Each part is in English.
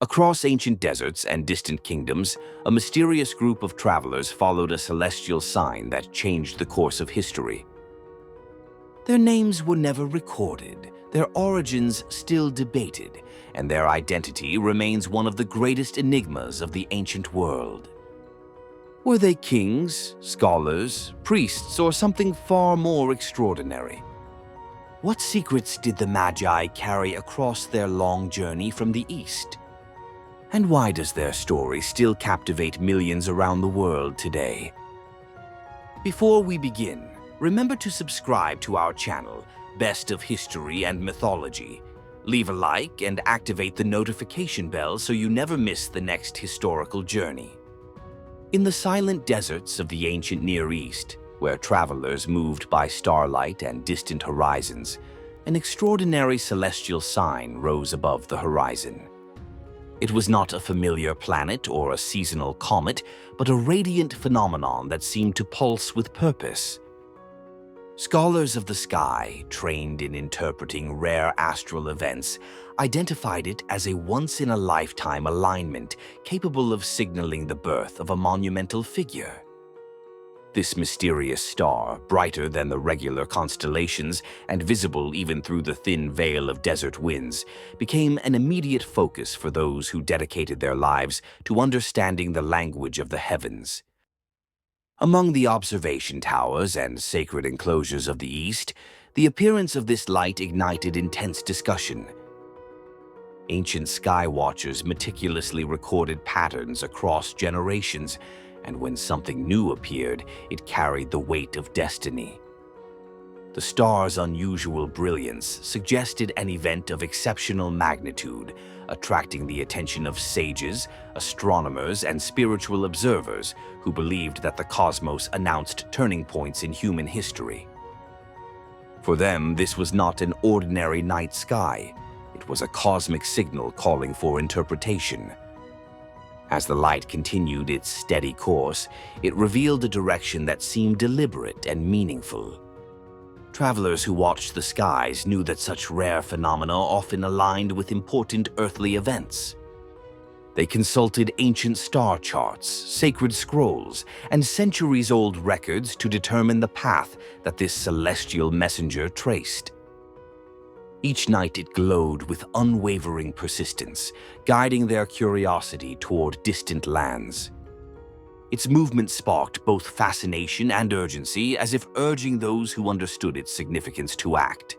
Across ancient deserts and distant kingdoms, a mysterious group of travelers followed a celestial sign that changed the course of history. Their names were never recorded, their origins still debated, and their identity remains one of the greatest enigmas of the ancient world. Were they kings, scholars, priests, or something far more extraordinary? What secrets did the Magi carry across their long journey from the East? And why does their story still captivate millions around the world today? Before we begin, remember to subscribe to our channel, Best of History and Mythology. Leave a like and activate the notification bell so you never miss the next historical journey. In the silent deserts of the ancient Near East, where travelers moved by starlight and distant horizons, an extraordinary celestial sign rose above the horizon. It was not a familiar planet or a seasonal comet, but a radiant phenomenon that seemed to pulse with purpose. Scholars of the sky, trained in interpreting rare astral events, identified it as a once-in-a-lifetime alignment capable of signaling the birth of a monumental figure. This mysterious star, brighter than the regular constellations and visible even through the thin veil of desert winds, became an immediate focus for those who dedicated their lives to understanding the language of the heavens. Among the observation towers and sacred enclosures of the East, the appearance of this light ignited intense discussion. Ancient sky watchers meticulously recorded patterns across generations, and when something new appeared, it carried the weight of destiny. The star's unusual brilliance suggested an event of exceptional magnitude, attracting the attention of sages, astronomers, and spiritual observers who believed that the cosmos announced turning points in human history. For them, this was not an ordinary night sky. It was a cosmic signal calling for interpretation. As the light continued its steady course, it revealed a direction that seemed deliberate and meaningful. Travelers who watched the skies knew that such rare phenomena often aligned with important earthly events. They consulted ancient star charts, sacred scrolls, and centuries-old records to determine the path that this celestial messenger traced. Each night it glowed with unwavering persistence, guiding their curiosity toward distant lands. Its movement sparked both fascination and urgency, as if urging those who understood its significance to act.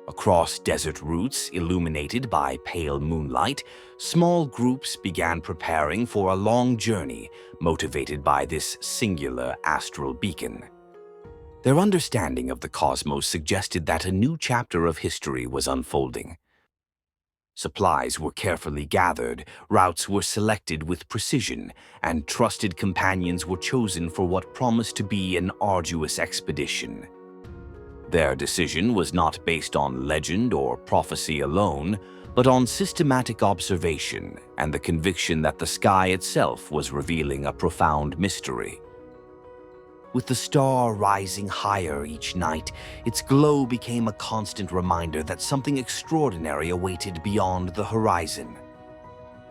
Across desert routes illuminated by pale moonlight, small groups began preparing for a long journey, motivated by this singular astral beacon. Their understanding of the cosmos suggested that a new chapter of history was unfolding. Supplies were carefully gathered, routes were selected with precision, and trusted companions were chosen for what promised to be an arduous expedition. Their decision was not based on legend or prophecy alone, but on systematic observation and the conviction that the sky itself was revealing a profound mystery. With the star rising higher each night, its glow became a constant reminder that something extraordinary awaited beyond the horizon.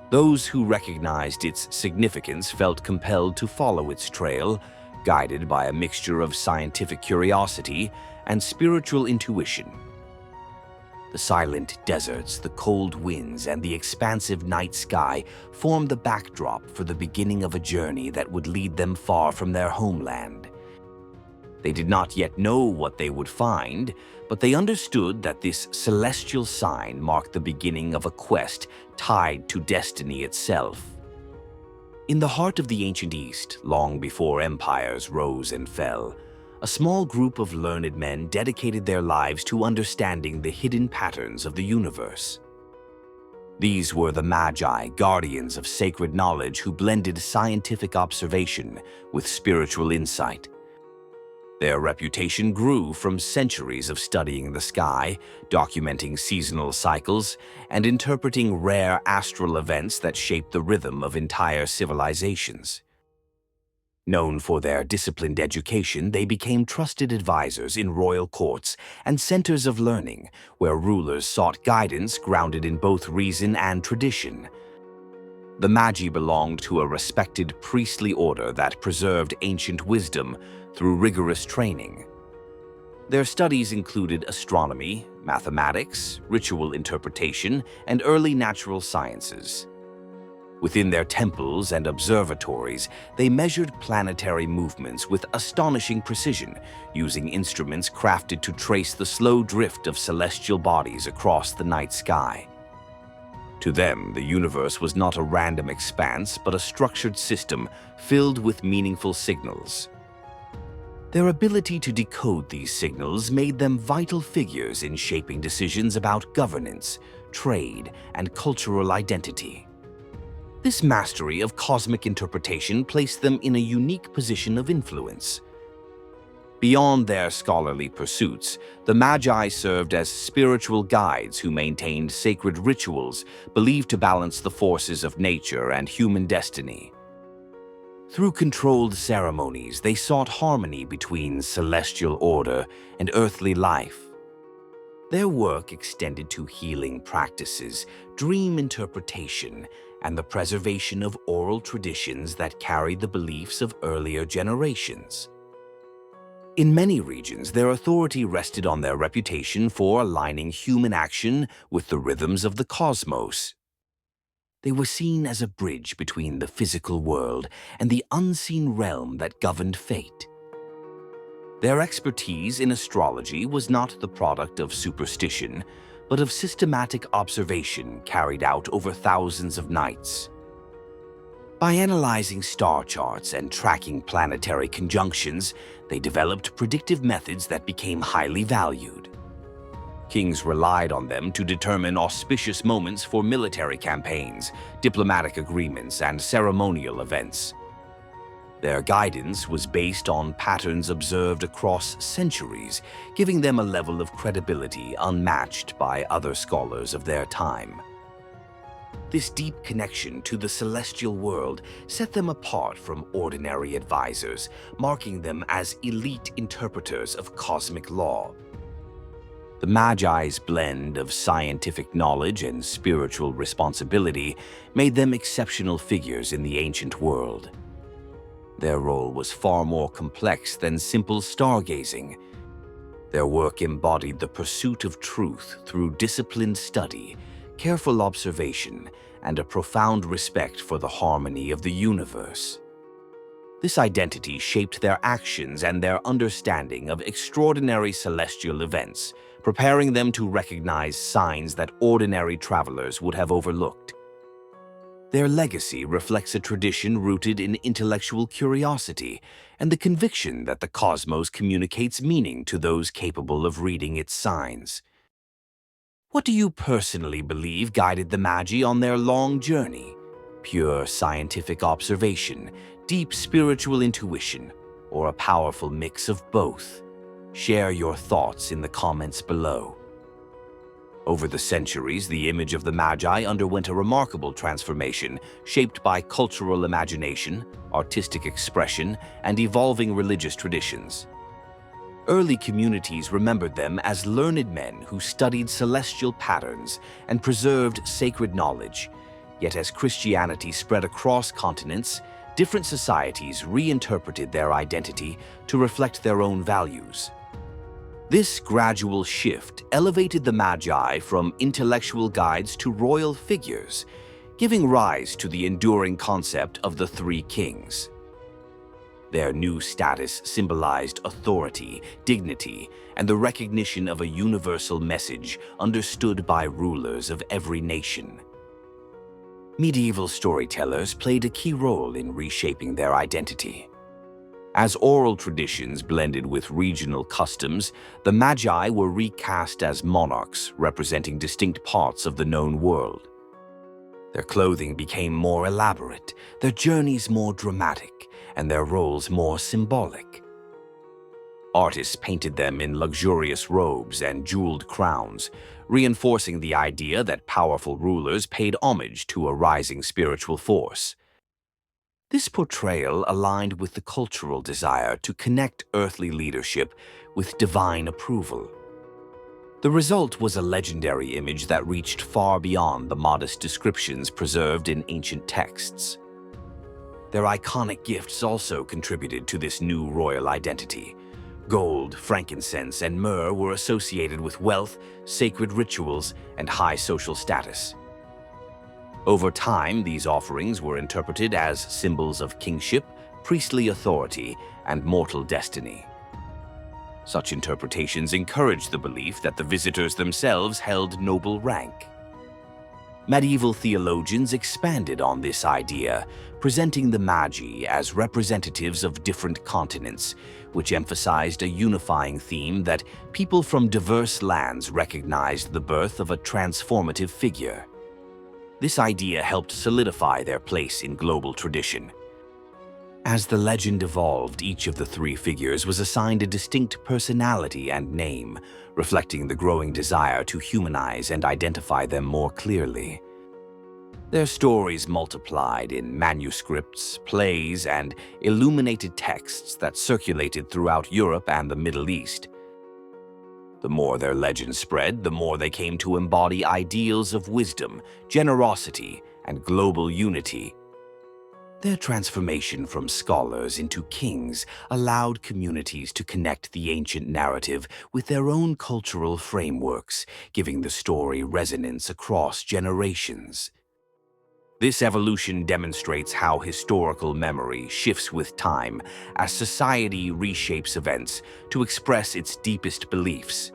Those who recognized its significance felt compelled to follow its trail, guided by a mixture of scientific curiosity and spiritual intuition. The silent deserts, the cold winds, and the expansive night sky formed the backdrop for the beginning of a journey that would lead them far from their homeland. They did not yet know what they would find, but they understood that this celestial sign marked the beginning of a quest tied to destiny itself. In the heart of the ancient East, long before empires rose and fell, a small group of learned men dedicated their lives to understanding the hidden patterns of the universe. These were the Magi, guardians of sacred knowledge who blended scientific observation with spiritual insight. Their reputation grew from centuries of studying the sky, documenting seasonal cycles, and interpreting rare astral events that shaped the rhythm of entire civilizations. Known for their disciplined education, they became trusted advisors in royal courts and centers of learning, where rulers sought guidance grounded in both reason and tradition. The Magi belonged to a respected priestly order that preserved ancient wisdom through rigorous training. Their studies included astronomy, mathematics, ritual interpretation, and early natural sciences. Within their temples and observatories, they measured planetary movements with astonishing precision, using instruments crafted to trace the slow drift of celestial bodies across the night sky. To them, the universe was not a random expanse, but a structured system filled with meaningful signals. Their ability to decode these signals made them vital figures in shaping decisions about governance, trade, and cultural identity. This mastery of cosmic interpretation placed them in a unique position of influence. Beyond their scholarly pursuits, the Magi served as spiritual guides who maintained sacred rituals believed to balance the forces of nature and human destiny. Through controlled ceremonies, they sought harmony between celestial order and earthly life. Their work extended to healing practices, dream interpretation, and the preservation of oral traditions that carried the beliefs of earlier generations. In many regions, their authority rested on their reputation for aligning human action with the rhythms of the cosmos. They were seen as a bridge between the physical world and the unseen realm that governed fate. Their expertise in astrology was not the product of superstition, but of systematic observation carried out over thousands of nights. By analyzing star charts and tracking planetary conjunctions, they developed predictive methods that became highly valued. Kings relied on them to determine auspicious moments for military campaigns, diplomatic agreements, and ceremonial events. Their guidance was based on patterns observed across centuries, giving them a level of credibility unmatched by other scholars of their time. This deep connection to the celestial world set them apart from ordinary advisors, marking them as elite interpreters of cosmic law. The Magi's blend of scientific knowledge and spiritual responsibility made them exceptional figures in the ancient world. Their role was far more complex than simple stargazing. Their work embodied the pursuit of truth through disciplined study, careful observation, and a profound respect for the harmony of the universe. This identity shaped their actions and their understanding of extraordinary celestial events, preparing them to recognize signs that ordinary travelers would have overlooked. Their legacy reflects a tradition rooted in intellectual curiosity and the conviction that the cosmos communicates meaning to those capable of reading its signs. What do you personally believe guided the Magi on their long journey? Pure scientific observation, deep spiritual intuition, or a powerful mix of both? Share your thoughts in the comments below. Over the centuries, the image of the Magi underwent a remarkable transformation, shaped by cultural imagination, artistic expression, and evolving religious traditions. Early communities remembered them as learned men who studied celestial patterns and preserved sacred knowledge. Yet as Christianity spread across continents, different societies reinterpreted their identity to reflect their own values. This gradual shift elevated the Magi from intellectual guides to royal figures, giving rise to the enduring concept of the Three Kings. Their new status symbolized authority, dignity, and the recognition of a universal message understood by rulers of every nation. Medieval storytellers played a key role in reshaping their identity. As oral traditions blended with regional customs, the Magi were recast as monarchs representing distinct parts of the known world. Their clothing became more elaborate, their journeys more dramatic, and their roles more symbolic. Artists painted them in luxurious robes and jeweled crowns, reinforcing the idea that powerful rulers paid homage to a rising spiritual force. This portrayal aligned with the cultural desire to connect earthly leadership with divine approval. The result was a legendary image that reached far beyond the modest descriptions preserved in ancient texts. Their iconic gifts also contributed to this new royal identity. Gold, frankincense, and myrrh were associated with wealth, sacred rituals, and high social status. Over time, these offerings were interpreted as symbols of kingship, priestly authority, and mortal destiny. Such interpretations encouraged the belief that the visitors themselves held noble rank. Medieval theologians expanded on this idea, presenting the Magi as representatives of different continents, which emphasized a unifying theme that people from diverse lands recognized the birth of a transformative figure. This idea helped solidify their place in global tradition. As the legend evolved, each of the three figures was assigned a distinct personality and name, reflecting the growing desire to humanize and identify them more clearly. Their stories multiplied in manuscripts, plays, and illuminated texts that circulated throughout Europe and the Middle East. The more their legends spread, the more they came to embody ideals of wisdom, generosity, and global unity. Their transformation from scholars into kings allowed communities to connect the ancient narrative with their own cultural frameworks, giving the story resonance across generations. This evolution demonstrates how historical memory shifts with time as society reshapes events to express its deepest beliefs.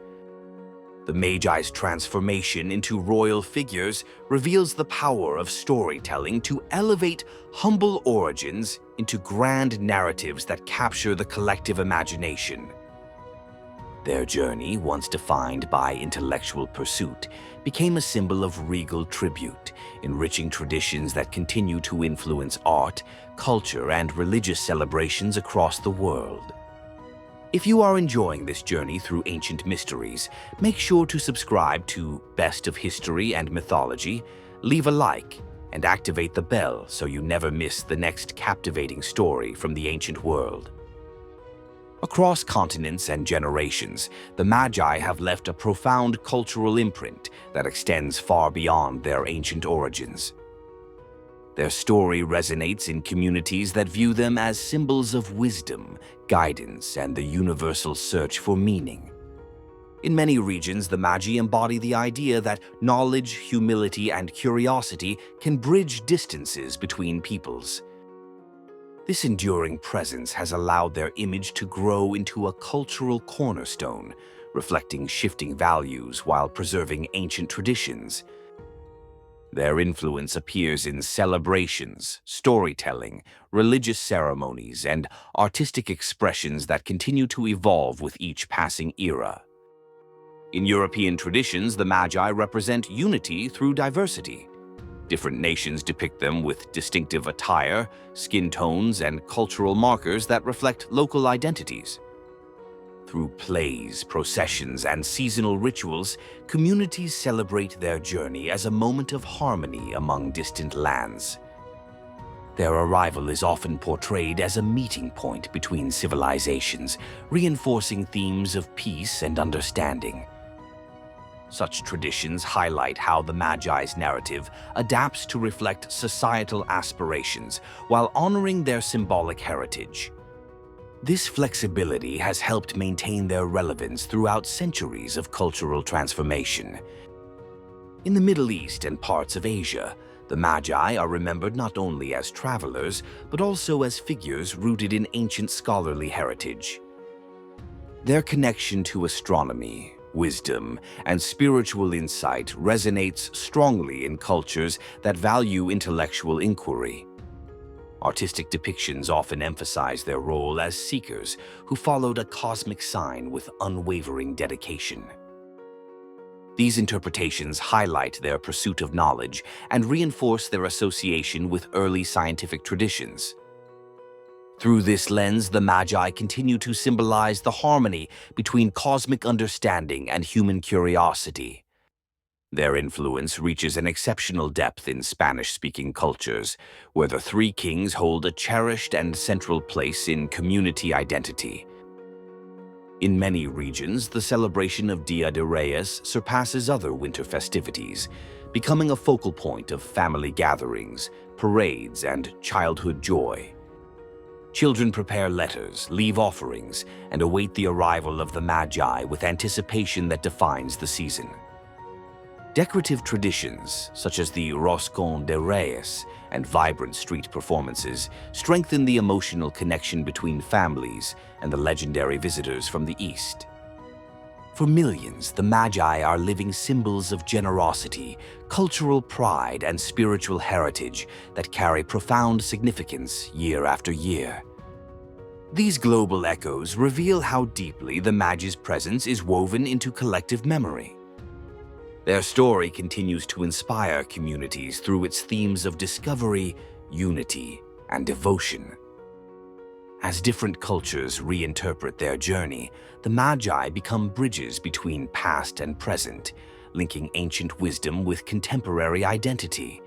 The Magi's transformation into royal figures reveals the power of storytelling to elevate humble origins into grand narratives that capture the collective imagination. Their journey, once defined by intellectual pursuit, became a symbol of regal tribute, enriching traditions that continue to influence art, culture, and religious celebrations across the world. If you are enjoying this journey through ancient mysteries, make sure to subscribe to Best of History and Mythology, leave a like, and activate the bell so you never miss the next captivating story from the ancient world. Across continents and generations, the Magi have left a profound cultural imprint that extends far beyond their ancient origins. Their story resonates in communities that view them as symbols of wisdom, guidance, and the universal search for meaning. In many regions, the Magi embody the idea that knowledge, humility, and curiosity can bridge distances between peoples. This enduring presence has allowed their image to grow into a cultural cornerstone, reflecting shifting values while preserving ancient traditions. Their influence appears in celebrations, storytelling, religious ceremonies, and artistic expressions that continue to evolve with each passing era. In European traditions, the Magi represent unity through diversity. Different nations depict them with distinctive attire, skin tones, and cultural markers that reflect local identities. Through plays, processions, and seasonal rituals, communities celebrate their journey as a moment of harmony among distant lands. Their arrival is often portrayed as a meeting point between civilizations, reinforcing themes of peace and understanding. Such traditions highlight how the Magi's narrative adapts to reflect societal aspirations while honoring their symbolic heritage. This flexibility has helped maintain their relevance throughout centuries of cultural transformation. In the Middle East and parts of Asia, the Magi are remembered not only as travelers, but also as figures rooted in ancient scholarly heritage. Their connection to astronomy, wisdom, and spiritual insight resonates strongly in cultures that value intellectual inquiry. Artistic depictions often emphasize their role as seekers who followed a cosmic sign with unwavering dedication. These interpretations highlight their pursuit of knowledge and reinforce their association with early scientific traditions. Through this lens, the Magi continue to symbolize the harmony between cosmic understanding and human curiosity. Their influence reaches an exceptional depth in Spanish-speaking cultures, where the three kings hold a cherished and central place in community identity. In many regions, the celebration of Dia de Reyes surpasses other winter festivities, becoming a focal point of family gatherings, parades, and childhood joy. Children prepare letters, leave offerings, and await the arrival of the Magi with anticipation that defines the season. Decorative traditions, such as the Roscón de Reyes and vibrant street performances, strengthen the emotional connection between families and the legendary visitors from the East. For millions, the Magi are living symbols of generosity, cultural pride, and spiritual heritage that carry profound significance year after year. These global echoes reveal how deeply the Magi's presence is woven into collective memory. Their story continues to inspire communities through its themes of discovery, unity, and devotion. As different cultures reinterpret their journey, the Magi become bridges between past and present, linking ancient wisdom with contemporary identity.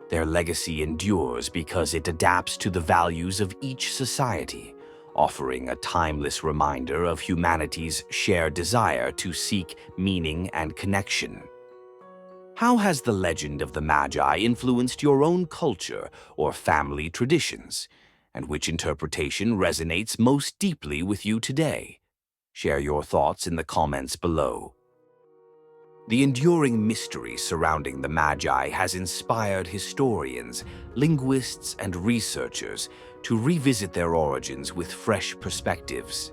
Their legacy endures because it adapts to the values of each society, offering a timeless reminder of humanity's shared desire to seek meaning and connection. How has the legend of the Magi influenced your own culture or family traditions? And which interpretation resonates most deeply with you today? Share your thoughts in the comments below. The enduring mystery surrounding the Magi has inspired historians, linguists, and researchers to revisit their origins with fresh perspectives.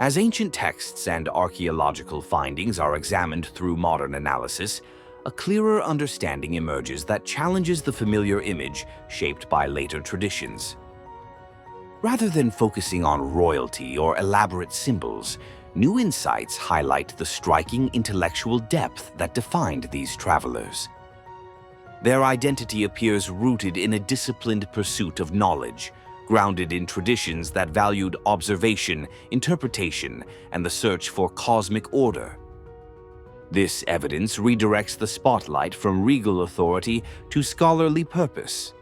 As ancient texts and archaeological findings are examined through modern analysis, a clearer understanding emerges that challenges the familiar image shaped by later traditions. Rather than focusing on royalty or elaborate symbols, new insights highlight the striking intellectual depth that defined these travelers. Their identity appears rooted in a disciplined pursuit of knowledge, grounded in traditions that valued observation, interpretation, and the search for cosmic order. This evidence redirects the spotlight from regal authority to scholarly purpose.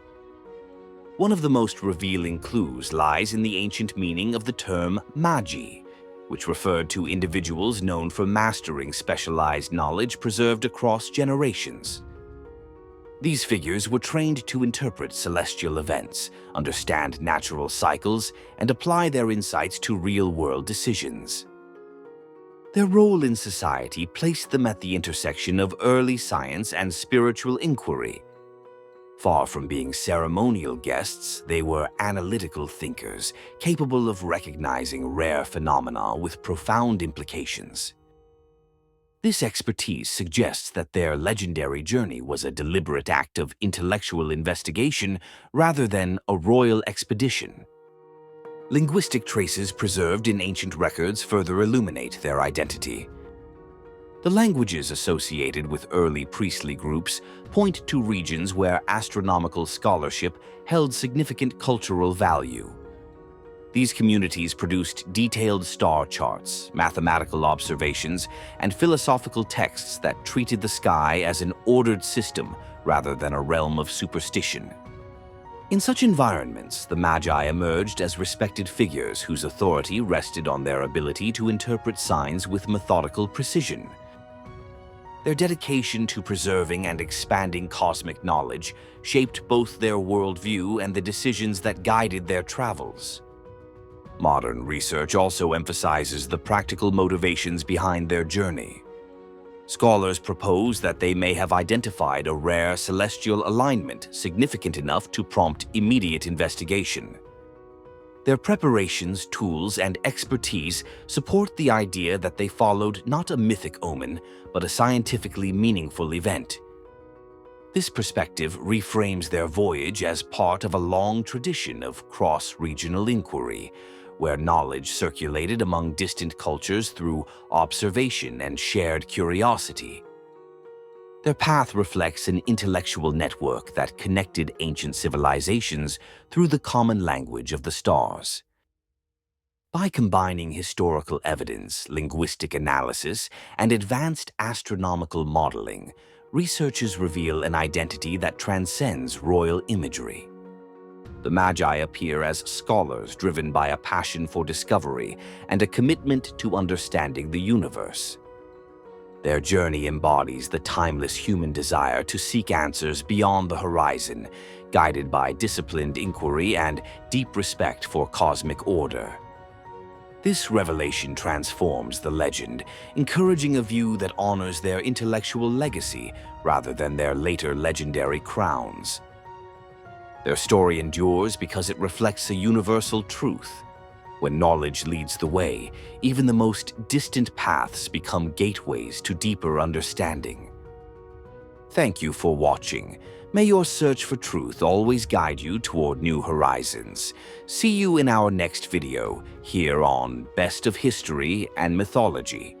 One of the most revealing clues lies in the ancient meaning of the term Magi, which referred to individuals known for mastering specialized knowledge preserved across generations. These figures were trained to interpret celestial events, understand natural cycles, and apply their insights to real-world decisions. Their role in society placed them at the intersection of early science and spiritual inquiry. Far from being ceremonial guests, they were analytical thinkers, capable of recognizing rare phenomena with profound implications. This expertise suggests that their legendary journey was a deliberate act of intellectual investigation rather than a royal expedition. Linguistic traces preserved in ancient records further illuminate their identity. The languages associated with early priestly groups point to regions where astronomical scholarship held significant cultural value. These communities produced detailed star charts, mathematical observations, and philosophical texts that treated the sky as an ordered system rather than a realm of superstition. In such environments, the Magi emerged as respected figures whose authority rested on their ability to interpret signs with methodical precision. Their dedication to preserving and expanding cosmic knowledge shaped both their worldview and the decisions that guided their travels. Modern research also emphasizes the practical motivations behind their journey. Scholars propose that they may have identified a rare celestial alignment significant enough to prompt immediate investigation. Their preparations, tools, and expertise support the idea that they followed not a mythic omen, but a scientifically meaningful event. This perspective reframes their voyage as part of a long tradition of cross-regional inquiry, where knowledge circulated among distant cultures through observation and shared curiosity. Their path reflects an intellectual network that connected ancient civilizations through the common language of the stars. By combining historical evidence, linguistic analysis, and advanced astronomical modeling, researchers reveal an identity that transcends royal imagery. The Magi appear as scholars driven by a passion for discovery and a commitment to understanding the universe. Their journey embodies the timeless human desire to seek answers beyond the horizon, guided by disciplined inquiry and deep respect for cosmic order. This revelation transforms the legend, encouraging a view that honors their intellectual legacy rather than their later legendary crowns. Their story endures because it reflects a universal truth. When knowledge leads the way, even the most distant paths become gateways to deeper understanding. Thank you for watching. May your search for truth always guide you toward new horizons. See you in our next video, here on Best of History and Mythology.